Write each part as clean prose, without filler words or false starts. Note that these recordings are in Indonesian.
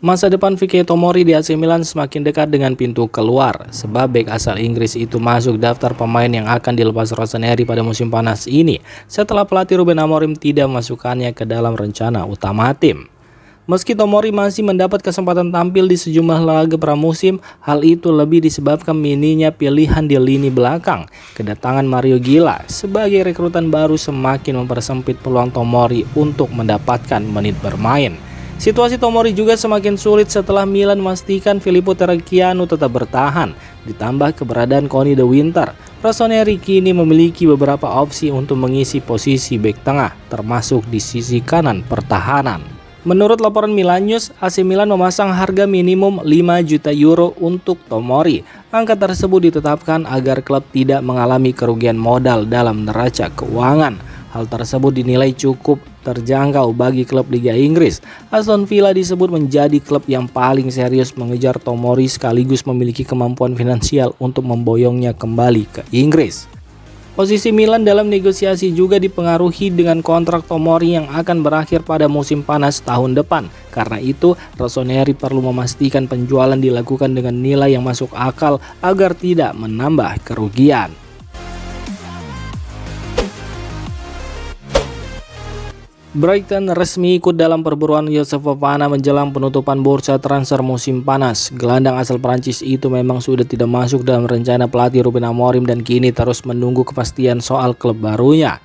Masa depan Fikayo Tomori di AC Milan semakin dekat dengan pintu keluar, sebab bek asal Inggris itu masuk daftar pemain yang akan dilepas Rossoneri pada musim panas ini, setelah pelatih Ruben Amorim tidak memasukkannya ke dalam rencana utama tim. Meski Tomori masih mendapat kesempatan tampil di sejumlah laga pramusim, hal itu lebih disebabkan minimnya pilihan di lini belakang. Kedatangan Mario Gila sebagai rekrutan baru semakin mempersempit peluang Tomori untuk mendapatkan menit bermain. Situasi Tomori juga semakin sulit setelah Milan memastikan Filippo Terracchiano tetap bertahan. Ditambah keberadaan Conny De Winter, Rossoneri kini memiliki beberapa opsi untuk mengisi posisi bek tengah, termasuk di sisi kanan pertahanan. Menurut laporan Milan News, AC Milan memasang harga minimum 5 juta euro untuk Tomori. Angka tersebut ditetapkan agar klub tidak mengalami kerugian modal dalam neraca keuangan. Hal tersebut dinilai cukup terjangkau bagi klub Liga Inggris. Aston Villa disebut menjadi klub yang paling serius mengejar Tomori sekaligus memiliki kemampuan finansial untuk memboyongnya kembali ke Inggris. Posisi Milan dalam negosiasi juga dipengaruhi dengan kontrak Tomori yang akan berakhir pada musim panas tahun depan. Karena itu, Rossoneri perlu memastikan penjualan dilakukan dengan nilai yang masuk akal agar tidak menambah kerugian. Brighton resmi ikut dalam perburuan Youssouf Fofana menjelang penutupan bursa transfer musim panas. Gelandang asal Prancis itu memang sudah tidak masuk dalam rencana pelatih Ruben Amorim dan kini terus menunggu kepastian soal klub barunya.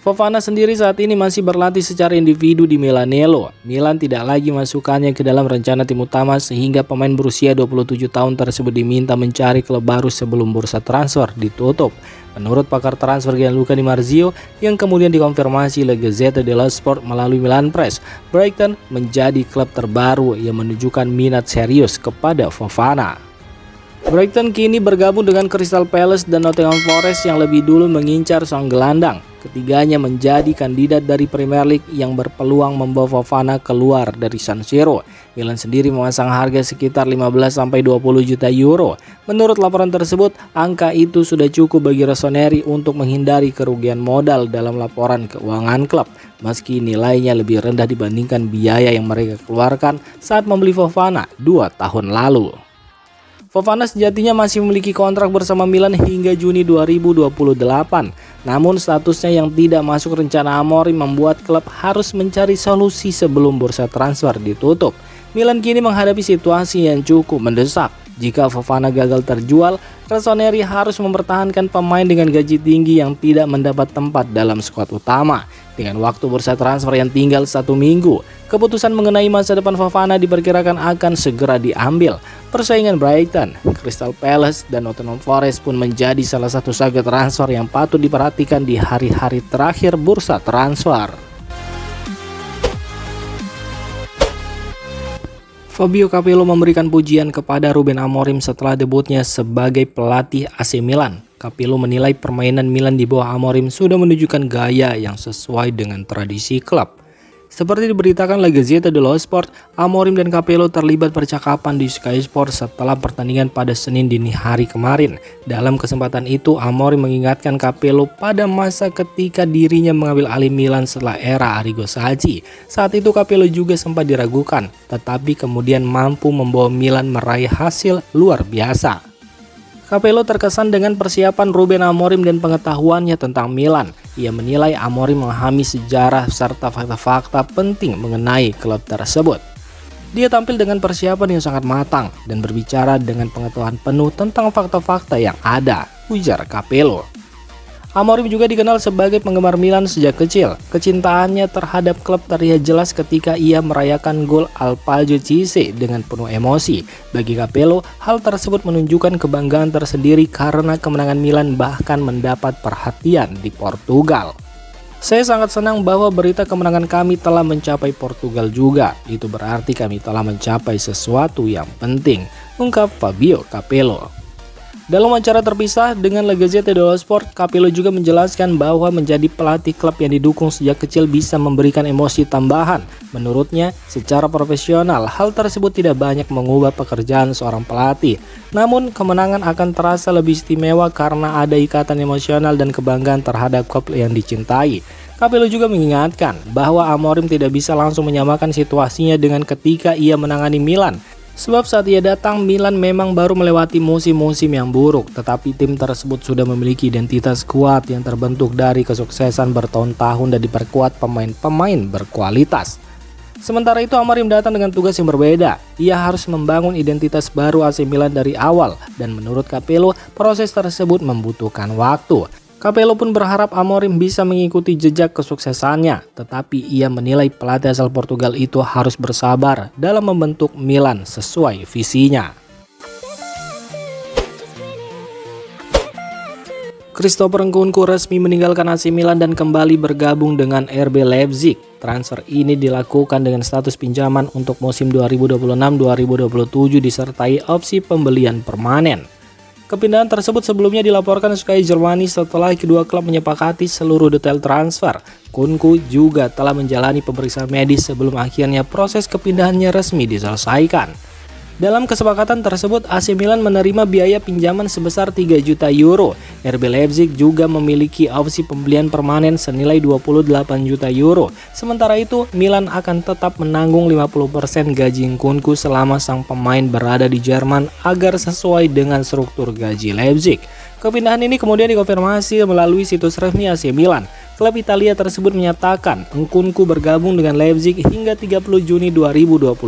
Fofana sendiri saat ini masih berlatih secara individu di Milanello. Milan tidak lagi masukkannya ke dalam rencana tim utama sehingga pemain berusia 27 tahun tersebut diminta mencari klub baru sebelum bursa transfer ditutup. Menurut pakar transfer Gianluca Di Marzio yang kemudian dikonfirmasi Le Gazzetta dello Sport melalui Milan Press, Brighton menjadi klub terbaru yang menunjukkan minat serius kepada Fofana. Brighton kini bergabung dengan Crystal Palace dan Nottingham Forest yang lebih dulu mengincar sang gelandang. Ketiganya menjadi kandidat dari Premier League yang berpeluang membawa Fofana keluar dari San Siro. Milan sendiri memasang harga sekitar 15-20 juta euro. Menurut laporan tersebut, angka itu sudah cukup bagi Rossoneri untuk menghindari kerugian modal dalam laporan keuangan klub. Meski nilainya lebih rendah dibandingkan biaya yang mereka keluarkan saat membeli Fofana 2 tahun lalu. Fofana sejatinya masih memiliki kontrak bersama Milan hingga Juni 2028. Namun statusnya yang tidak masuk rencana Amorim membuat klub harus mencari solusi sebelum bursa transfer ditutup. Milan kini menghadapi situasi yang cukup mendesak. Jika Fofana gagal terjual, Rossoneri harus mempertahankan pemain dengan gaji tinggi yang tidak mendapat tempat dalam skuad utama. Dengan waktu bursa transfer yang tinggal 1 minggu, keputusan mengenai masa depan Fofana diperkirakan akan segera diambil. Persaingan Brighton, Crystal Palace, dan Nottingham Forest pun menjadi salah satu saga transfer yang patut diperhatikan di hari-hari terakhir bursa transfer. Fabio Capello memberikan pujian kepada Ruben Amorim setelah debutnya sebagai pelatih AC Milan. Capello menilai permainan Milan di bawah Amorim sudah menunjukkan gaya yang sesuai dengan tradisi klub. Seperti diberitakan La Gazzetta dello Sport, Amorim dan Capello terlibat percakapan di Sky Sport setelah pertandingan pada Senin dini hari kemarin. Dalam kesempatan itu, Amorim mengingatkan Capello pada masa ketika dirinya mengambil alih Milan setelah era Arrigo Sacchi. Saat itu Capello juga sempat diragukan, tetapi kemudian mampu membawa Milan meraih hasil luar biasa. Capello terkesan dengan persiapan Ruben Amorim dan pengetahuannya tentang Milan. Ia menilai Amorim memahami sejarah serta fakta-fakta penting mengenai klub tersebut. Dia tampil dengan persiapan yang sangat matang dan berbicara dengan pengetahuan penuh tentang fakta-fakta yang ada, ujar Capello. Amorim juga dikenal sebagai penggemar Milan sejak kecil. Kecintaannya terhadap klub terlihat jelas ketika ia merayakan gol Al Palio Cisse dengan penuh emosi. Bagi Capello, hal tersebut menunjukkan kebanggaan tersendiri karena kemenangan Milan bahkan mendapat perhatian di Portugal. Saya sangat senang bahwa berita kemenangan kami telah mencapai Portugal juga. Itu berarti kami telah mencapai sesuatu yang penting, ungkap Fabio Capello. Dalam wawancara terpisah dengan La Gazzetta dello Sport, Capello juga menjelaskan bahwa menjadi pelatih klub yang didukung sejak kecil bisa memberikan emosi tambahan. Menurutnya, secara profesional, hal tersebut tidak banyak mengubah pekerjaan seorang pelatih. Namun, kemenangan akan terasa lebih istimewa karena ada ikatan emosional dan kebanggaan terhadap klub yang dicintai. Capello juga mengingatkan bahwa Amorim tidak bisa langsung menyamakan situasinya dengan ketika ia menangani Milan. Sebab saat ia datang, Milan memang baru melewati musim-musim yang buruk, tetapi tim tersebut sudah memiliki identitas kuat yang terbentuk dari kesuksesan bertahun-tahun dan diperkuat pemain-pemain berkualitas. Sementara itu Amorim datang dengan tugas yang berbeda. Ia harus membangun identitas baru AC Milan dari awal, dan menurut Capello, proses tersebut membutuhkan waktu. Capello pun berharap Amorim bisa mengikuti jejak kesuksesannya, tetapi ia menilai pelatih asal Portugal itu harus bersabar dalam membentuk Milan sesuai visinya. Christopher Nkunku resmi meninggalkan AC Milan dan kembali bergabung dengan RB Leipzig. Transfer ini dilakukan dengan status pinjaman untuk musim 2026-2027 disertai opsi pembelian permanen. Kepindahan tersebut sebelumnya dilaporkan Sky Germany setelah kedua klub menyepakati seluruh detail transfer. Nkunku juga telah menjalani pemeriksaan medis sebelum akhirnya proses kepindahannya resmi diselesaikan. Dalam kesepakatan tersebut, AC Milan menerima biaya pinjaman sebesar 3 juta euro. RB Leipzig juga memiliki opsi pembelian permanen senilai 28 juta euro. Sementara itu, Milan akan tetap menanggung 50% gaji Nkunku selama sang pemain berada di Jerman agar sesuai dengan struktur gaji Leipzig. Kepindahan ini kemudian dikonfirmasi melalui situs resmi AC Milan. Klub Italia tersebut menyatakan Nkunku bergabung dengan Leipzig hingga 30 Juni 2027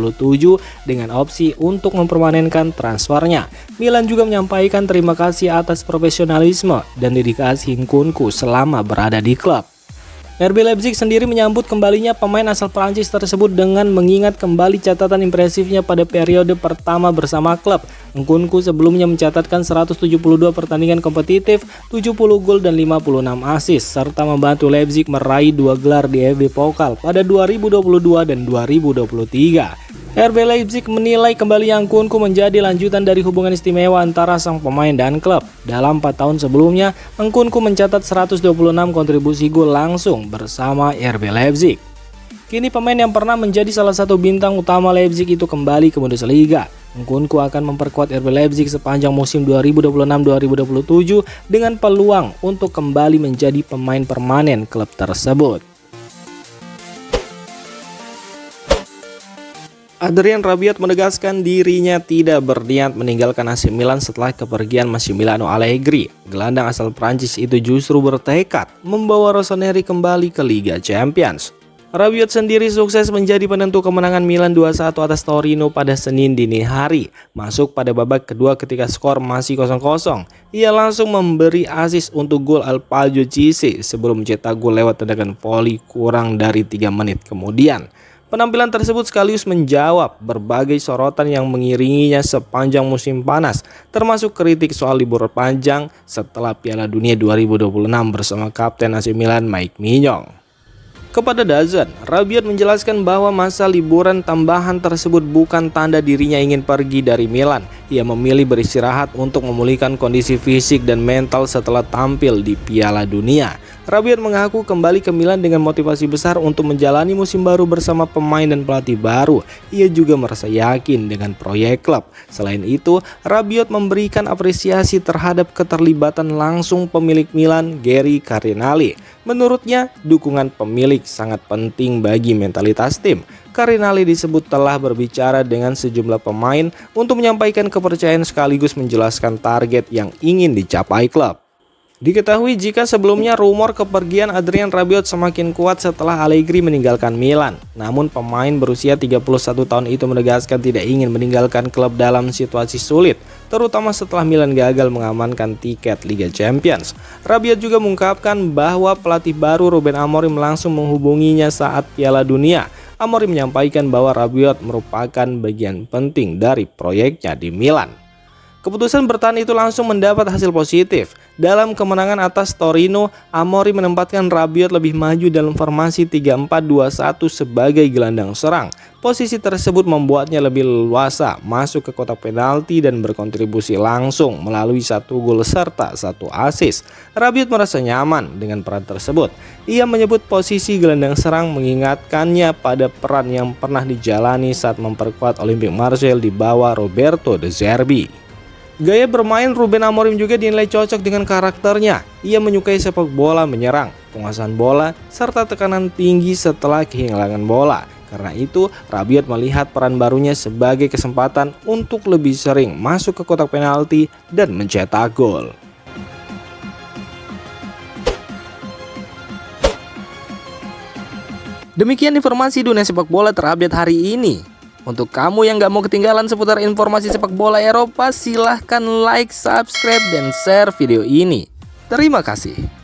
dengan opsi untuk mempermanenkan transfernya. Milan juga menyampaikan terima kasih atas profesionalisme dan dedikasi Nkunku selama berada di klub. RB Leipzig sendiri menyambut kembalinya pemain asal Prancis tersebut dengan mengingat kembali catatan impresifnya pada periode pertama bersama klub. Nkunku sebelumnya mencatatkan 172 pertandingan kompetitif, 70 gol dan 56 assist, serta membantu Leipzig meraih 2 gelar di FA Pokal pada 2022 dan 2023. RB Leipzig menilai kembali Nkunku menjadi lanjutan dari hubungan istimewa antara sang pemain dan klub. Dalam 4 tahun sebelumnya, Nkunku mencatat 126 kontribusi gol langsung bersama RB Leipzig. Kini pemain yang pernah menjadi salah satu bintang utama Leipzig itu kembali ke Bundesliga. Nkunku akan memperkuat RB Leipzig sepanjang musim 2026-2027 dengan peluang untuk kembali menjadi pemain permanen klub tersebut. Adrien Rabiot menegaskan dirinya tidak berniat meninggalkan AC Milan setelah kepergian Massimiliano Allegri. Gelandang asal Prancis itu justru bertekad membawa Rossoneri kembali ke Liga Champions. Rabiot sendiri sukses menjadi penentu kemenangan Milan 2-1 atas Torino pada Senin dini hari. Masuk pada babak kedua ketika skor masih 0-0. Ia langsung memberi assist untuk gol Alpaljo Cisse sebelum mencetak gol lewat tendangan voli kurang dari 3 menit kemudian. Penampilan tersebut sekaligus menjawab berbagai sorotan yang mengiringinya sepanjang musim panas, termasuk kritik soal libur panjang setelah Piala Dunia 2026 bersama Kapten AC Milan Mike Maignan. Kepada DAZN, Rabiot menjelaskan bahwa masa liburan tambahan tersebut bukan tanda dirinya ingin pergi dari Milan. Ia memilih beristirahat untuk memulihkan kondisi fisik dan mental setelah tampil di Piala Dunia. Rabiot mengaku kembali ke Milan dengan motivasi besar untuk menjalani musim baru bersama pemain dan pelatih baru. Ia juga merasa yakin dengan proyek klub. Selain itu, Rabiot memberikan apresiasi terhadap keterlibatan langsung pemilik Milan, Gary Cardinale. Menurutnya, dukungan pemilik sangat penting bagi mentalitas tim. Cardinale disebut telah berbicara dengan sejumlah pemain untuk menyampaikan kepercayaan sekaligus menjelaskan target yang ingin dicapai klub. Diketahui jika sebelumnya rumor kepergian Adrien Rabiot semakin kuat setelah Allegri meninggalkan Milan. Namun pemain berusia 31 tahun itu menegaskan tidak ingin meninggalkan klub dalam situasi sulit, terutama setelah Milan gagal mengamankan tiket Liga Champions. Rabiot juga mengungkapkan bahwa pelatih baru Ruben Amorim langsung menghubunginya saat Piala Dunia. Amorim menyampaikan bahwa Rabiot merupakan bagian penting dari proyeknya di Milan. Keputusan bertahan itu langsung mendapat hasil positif. Dalam kemenangan atas Torino, Amorim menempatkan Rabiot lebih maju dalam formasi 3-4-2-1 sebagai gelandang serang. Posisi tersebut membuatnya lebih leluasa masuk ke kotak penalti dan berkontribusi langsung melalui 1 gol serta 1 assist. Rabiot merasa nyaman dengan peran tersebut. Ia menyebut posisi gelandang serang mengingatkannya pada peran yang pernah dijalani saat memperkuat Olympique Marseille di bawah Roberto De Zerbi. Gaya bermain Ruben Amorim juga dinilai cocok dengan karakternya. Ia menyukai sepak bola menyerang, penguasaan bola, serta tekanan tinggi setelah kehilangan bola. Karena itu, Rabiot melihat peran barunya sebagai kesempatan untuk lebih sering masuk ke kotak penalti dan mencetak gol. Demikian informasi dunia sepak bola terupdate hari ini. Untuk kamu yang gak mau ketinggalan seputar informasi sepak bola Eropa, silahkan like, subscribe, dan share video ini. Terima kasih.